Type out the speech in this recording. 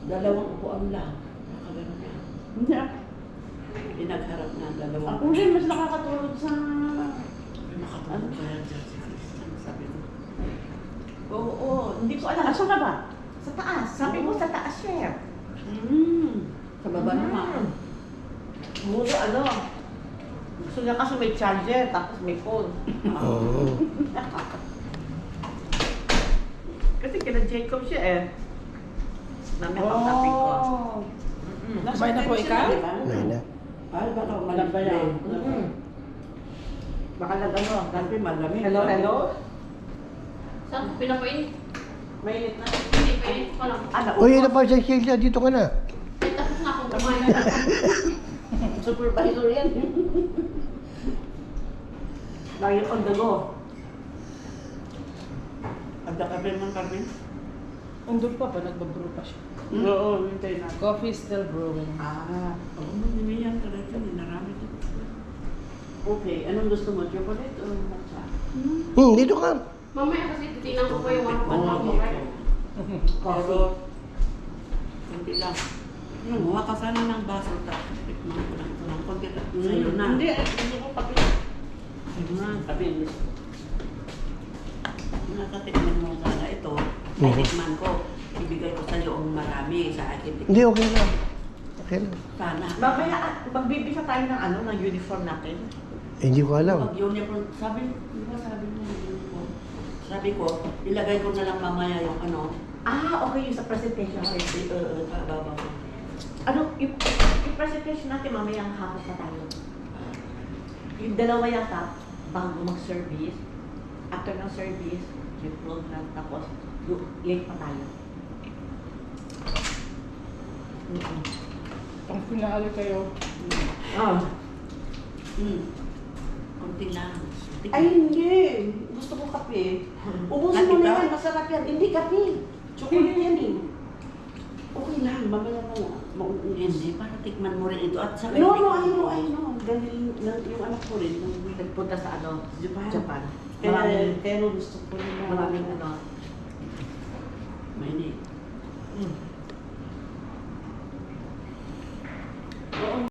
Dalawang upuan lang. Nakagano niya. Hindi ako. Pinagharap na dalawang. Ako rin mas nakakatulog sa... Nakatulog kaya dyan si Christian, sabi ko. Oo, hindi ko alam. Asan ka ba? Sa taas. Sabi mo sa taas, chef. Sa baba naman. Buti ano. Gusto niya kasi may charger, tapos may phone. Oo. Kasi kina Jacob siya eh. Namin ang topic ko. Kumain na po ikaw? May na. Ay, baka Malam ba yan? malamig. Baka nag-ano. Dati malamig. Hello, hello? Saan? Pinapainit? Mainit na. Hindi, painit ko lang. Ano? Uy, yun na pa siya, Sheila. Dito ka na. Ay, tapos na akong kumain. Supervisor yan. Lagi on the go. Ada ka ba man kami? Undog pa ba? Nagbabrew pa siya. Oo, hintay na. Coffee is still brewing. Ah, Oo, maniniyan talaga. Ninarami dito. okay. Anong gusto mo? Chocolate o matcha? Dito ka. Mamaya kasi titignan ko pa yung ano pa Oo, na dito. Coffee. Pero, hindi lang. Gumawa ka sana ng baso. Tikman ko lang ito lang. Kunti lang. Sa'yo na. Hindi ko kape. Kape. Nakatikman mo sana ito. Ay, tikman ko. Ibigay ko sa'yo ang marami sa akin. Hindi, okay lang. Okay lang. Sana. Mamaya, magbibisa tayo ng ano, ng uniform natin. Hindi ko alam. Pag uniform, di ba sabi mo uniform? Sabi ko, ilagay ko na lang mamaya yung ano. Ah, okay, yung sa presentation. Baba ko. Ano, yung presentation natin mamaya ang hapon pa tayo. Yung dalawa yata, bago mag-service, after ng service, yung program, tapos late pa tayo. Pang finale kayo. Ah. Kunti lang. Ay, hindi. Gusto ko kape. Ubusin mo na yan, masarap yan. Hindi kape. Chocolate yan eh. Okay lang, mamaya na nga. Hindi, para tikman mo rin ito. At sa No, I know. Dahil yung anak ko rin, nagpunta sa ano, Japan. Pero gusto ko rin Maraming ano. Mainit. Mm.